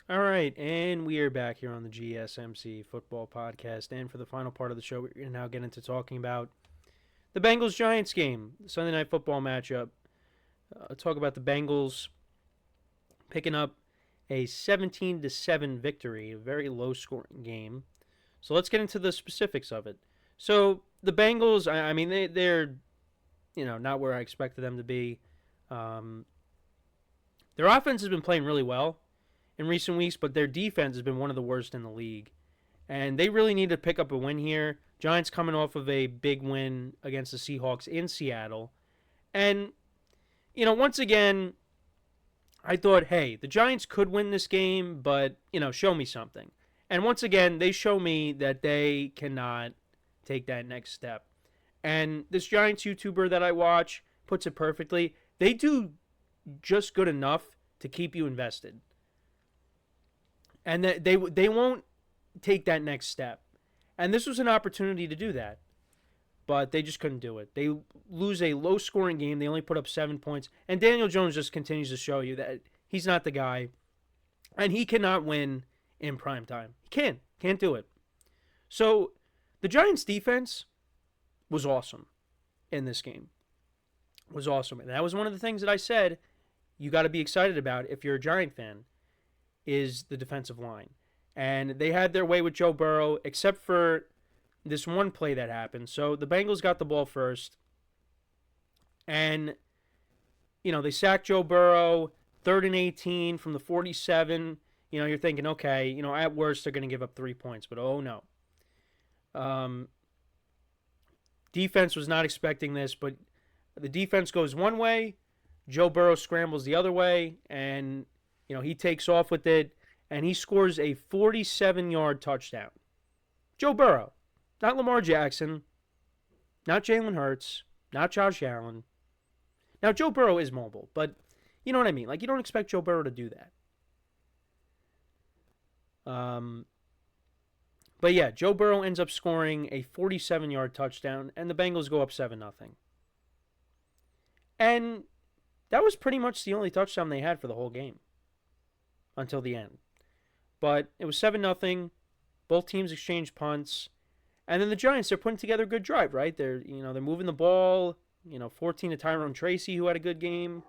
All right, and we are back here on the GSMC Football Podcast. And for the final part of the show, we're going to now get into talking about the Bengals Giants game, the Sunday Night Football matchup. Talk about the Bengals picking up a 17-7 victory, a very low scoring game. So let's get into the specifics of it. So the Bengals, I mean, they're not where I expected them to be. Um, their offense has been playing really well in recent weeks, but their defense has been one of the worst in the league. And they really need to pick up a win here. Giants coming off of a big win against the Seahawks in Seattle. And, once again, I thought, hey, the Giants could win this game, but, show me something. And once again, they show me that they cannot take that next step. And this Giants YouTuber that I watch puts it perfectly. They do just good enough to keep you invested. And that they won't take that next step. And this was an opportunity to do that. But they just couldn't do it. They lose a low-scoring game. They only put up 7 points. And Daniel Jones just continues to show you that he's not the guy. And he cannot win in prime time. He can't do it. So the Giants' defense was awesome in this game. Was awesome. And that was one of the things that I said you got to be excited about if you're a Giant fan, is the defensive line. And they had their way with Joe Burrow, except for this one play that happened. So the Bengals got the ball first. And, they sacked Joe Burrow, 3rd and 18 from the 47. You're thinking, okay, at worst they're going to give up 3 points. But oh no. Defense was not expecting this, but the defense goes one way, Joe Burrow scrambles the other way, and he takes off with it, and he scores a 47-yard touchdown. Joe Burrow, not Lamar Jackson, not Jalen Hurts, not Josh Allen. Now, Joe Burrow is mobile, but you know what I mean. Like, you don't expect Joe Burrow to do that. But yeah, Joe Burrow ends up scoring a 47-yard touchdown, and the Bengals go up 7-0. And that was pretty much the only touchdown they had for the whole game until the end. But it was 7-0. Both teams exchanged punts. And then the Giants, they're putting together a good drive, right? They're moving the ball, 14 to Tyrone Tracy, who had a good game.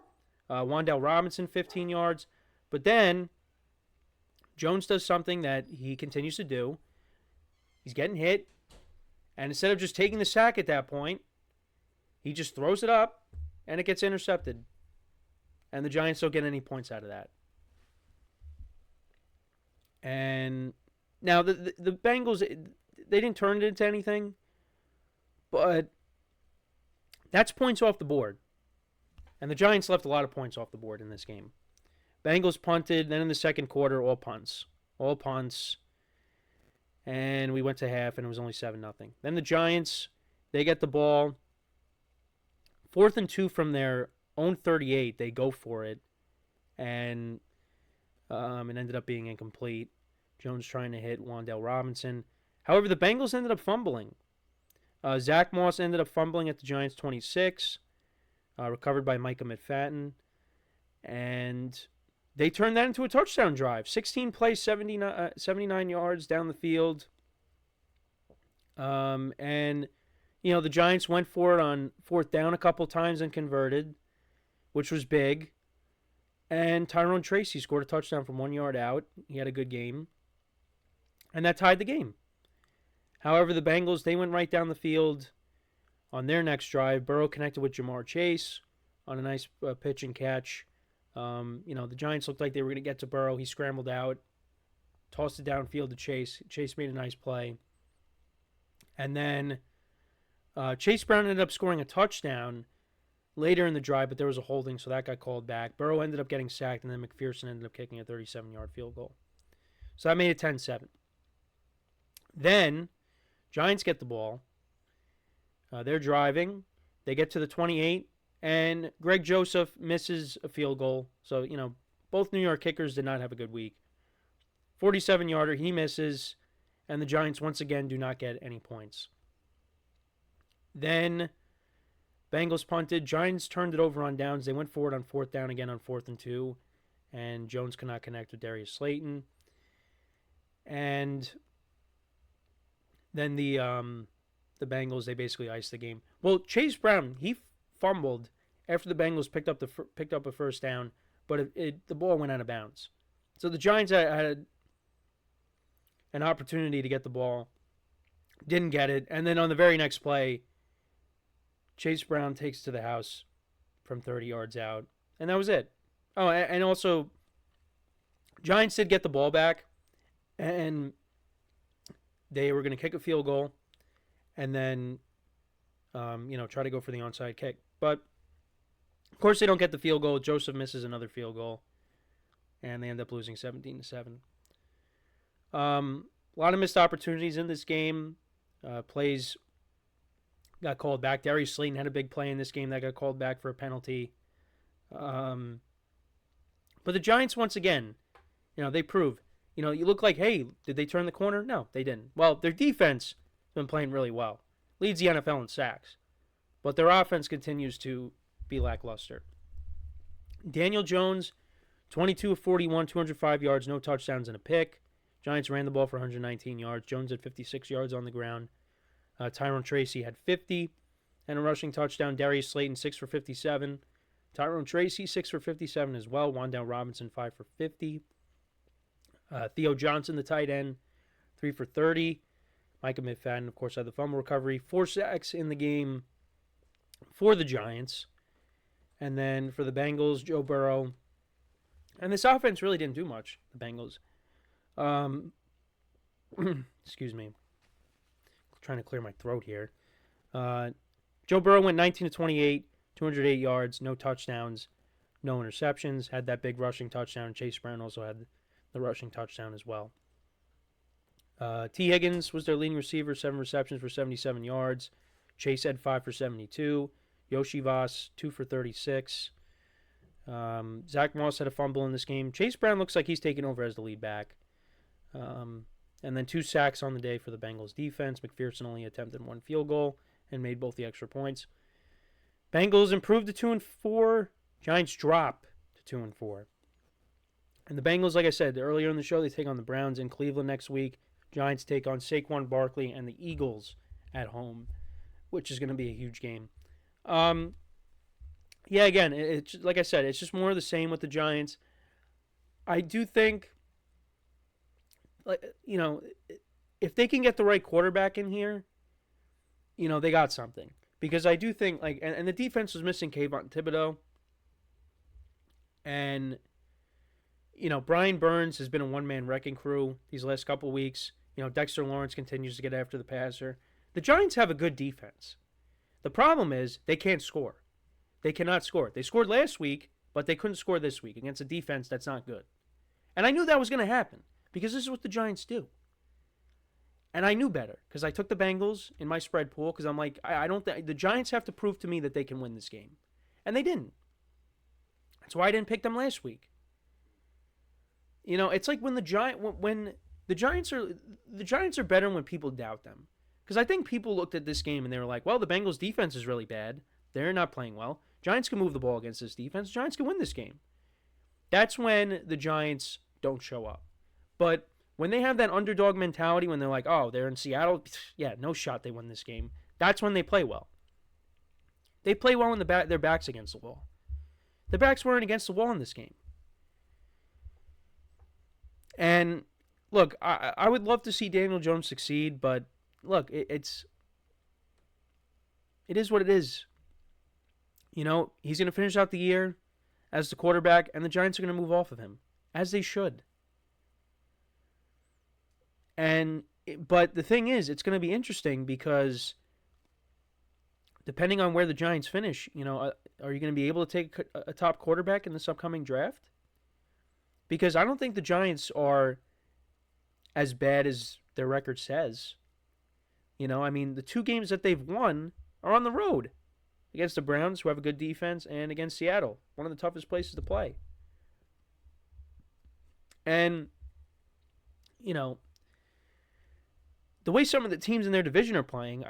Wan'Dale Robinson, 15 yards. But then Jones does something that he continues to do. He's getting hit. And instead of just taking the sack at that point, he just throws it up and it gets intercepted. And the Giants don't get any points out of that. And now the Bengals, they didn't turn it into anything. But that's points off the board. And the Giants left a lot of points off the board in this game. Bengals punted. Then in the second quarter, all punts. All punts. And we went to half, and it was only 7-0. Then the Giants, they get the ball. 4th and 2 from their own 38. They go for it. And it ended up being incomplete. Jones trying to hit Wan'Dale Robinson. However, the Bengals ended up fumbling. Zach Moss ended up fumbling at the Giants' 26. Recovered by Micah McFadden. And they turned that into a touchdown drive. 16 plays, 79 yards down the field. And, the Giants went for it on 4th down a couple times and converted, which was big. And Tyrone Tracy scored a touchdown from 1 yard out. He had a good game. And that tied the game. However, the Bengals, they went right down the field on their next drive. Burrow connected with Jamar Chase on a nice pitch and catch. The Giants looked like they were going to get to Burrow. He scrambled out, tossed it downfield to Chase. Chase made a nice play. And then Chase Brown ended up scoring a touchdown later in the drive, but there was a holding, so that got called back. Burrow ended up getting sacked, and then McPherson ended up kicking a 37-yard field goal. So that made it 10-7. Then Giants get the ball. They're driving. They get to the 28. And Greg Joseph misses a field goal. So, both New York kickers did not have a good week. 47-yarder, he misses. And the Giants, once again, do not get any points. Then Bengals punted. Giants turned it over on downs. They went forward on 4th down again on 4th and 2. and Jones could not connect with Darius Slayton. And then the Bengals, they basically iced the game. Well, Chase Brown, he fumbled after the Bengals picked up a first down, but the ball went out of bounds. So the Giants had an opportunity to get the ball, didn't get it, and then on the very next play, Chase Brown takes to the house from 30 yards out, and that was it. Oh, and also, Giants did get the ball back, and they were going to kick a field goal, and then, try to go for the onside kick. But, of course, they don't get the field goal. Joseph misses another field goal, and they end up losing 17-7. A lot of missed opportunities in this game. Plays got called back. Darius Slayton had a big play in this game that got called back for a penalty. But the Giants, once again, they prove, you look like, hey, did they turn the corner? No, they didn't. Well, their defense has been playing really well. Leads the NFL in sacks. But their offense continues to be lackluster. Daniel Jones, 22 of 41, 205 yards, no touchdowns and a pick. Giants ran the ball for 119 yards. Jones had 56 yards on the ground. Tyrone Tracy had 50 and a rushing touchdown. Darius Slayton, 6 for 57. Tyrone Tracy, 6 for 57 as well. Wan'Dale Robinson, 5 for 50. Theo Johnson, the tight end, 3 for 30. Micah McFadden, of course, had the fumble recovery. 4 sacks in the game for the Giants. And then for the Bengals, Joe Burrow. And this offense really didn't do much, the Bengals. Excuse me. Trying to clear my throat here. Joe Burrow went 19 to 28, 208 yards, no touchdowns, no interceptions. Had that big rushing touchdown. Chase Brown also had the rushing touchdown as well. T. Higgins was their leading receiver, 7 receptions for 77 yards. Chase had 5 for 72. Yoshi Voss, 2 for 36. Zach Moss had a fumble in this game. Chase Brown looks like he's taking over as the lead back. And then 2 sacks on the day for the Bengals defense. McPherson only attempted 1 field goal and made both the extra points. Bengals improved to 2-4. Giants drop to 2-4. And the Bengals, like I said earlier in the show, they take on the Browns in Cleveland next week. Giants take on Saquon Barkley and the Eagles at home, which is going to be a huge game. Again, it's like I said, it's just more of the same with the Giants. I do think, if they can get the right quarterback in here, they got something. Because I do think, and the defense was missing Kayvon Thibodeau. And, Brian Burns has been a one-man wrecking crew these last couple weeks. Dexter Lawrence continues to get after the passer. The Giants have a good defense. The problem is they can't score. They cannot score. They scored last week, but they couldn't score this week against a defense that's not good. And I knew that was going to happen because this is what the Giants do. And I knew better because I took the Bengals in my spread pool because I'm like, I don't think the Giants have to prove to me that they can win this game. And they didn't. That's why I didn't pick them last week. It's like when the Giants are better when people doubt them. Because I think people looked at this game and they were like, well, the Bengals defense is really bad. They're not playing well. Giants can move the ball against this defense. Giants can win this game. That's when the Giants don't show up. But when they have that underdog mentality, when they're like, oh, they're in Seattle, yeah, no shot they win this game. That's when they play well. They play well when their back's against the wall. The backs weren't against the wall in this game. And look, I would love to see Daniel Jones succeed, but look, it is what it is. He's going to finish out the year as the quarterback, and the Giants are going to move off of him, as they should. But the thing is, it's going to be interesting because depending on where the Giants finish, are you going to be able to take a top quarterback in this upcoming draft? Because I don't think the Giants are as bad as their record says. The 2 games that they've won are on the road against the Browns, who have a good defense, and against Seattle, one of the toughest places to play. And, the way some of the teams in their division are playing,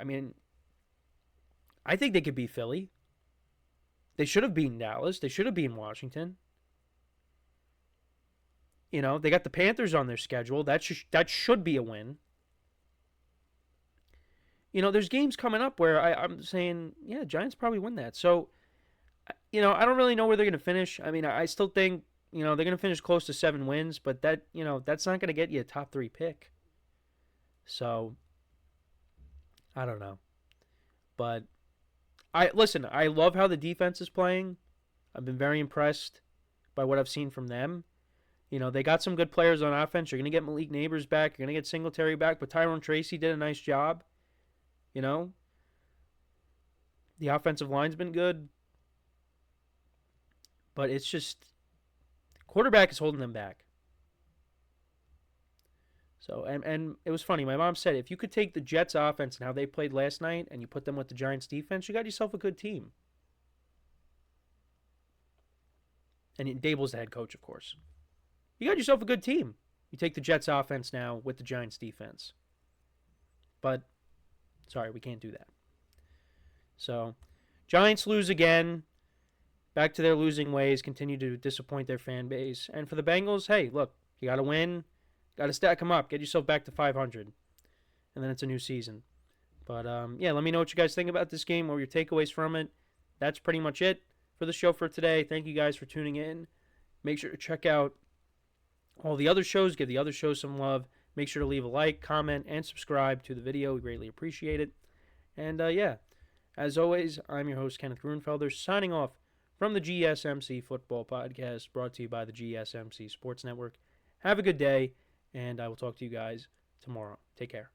I think they could beat Philly. They should have beaten Dallas. They should have beaten Washington. They got the Panthers on their schedule. That should be a win. There's games coming up where I'm saying, yeah, Giants probably win that. So, I don't really know where they're going to finish. I mean, I still think, they're going to finish close to 7 wins, but that's not going to get you a top 3 pick. So, I don't know. But listen, I love how the defense is playing. I've been very impressed by what I've seen from them. They got some good players on offense. You're going to get Malik Neighbors back. You're going to get Singletary back. But Tyrone Tracy did a nice job. The offensive line's been good. But it's just, quarterback is holding them back. So, and it was funny. My mom said, if you could take the Jets offense and how they played last night and you put them with the Giants defense, you got yourself a good team. And Dable's the head coach, of course. You got yourself a good team. You take the Jets offense now with the Giants defense. But, sorry, we can't do that. So, Giants lose again. Back to their losing ways. Continue to disappoint their fan base. And for the Bengals, hey, look, you got to win. Got to stack them up. Get yourself back to 500. And then it's a new season. But, yeah, let me know what you guys think about this game or your takeaways from it. That's pretty much it for the show for today. Thank you guys for tuning in. Make sure to check out all the other shows. Give the other shows some love. Make sure to leave a like, comment, and subscribe to the video. We greatly appreciate it. And, yeah, as always, I'm your host, Kenneth Grunfelder, signing off from the GSMC Football Podcast, brought to you by the GSMC Sports Network. Have a good day, and I will talk to you guys tomorrow. Take care.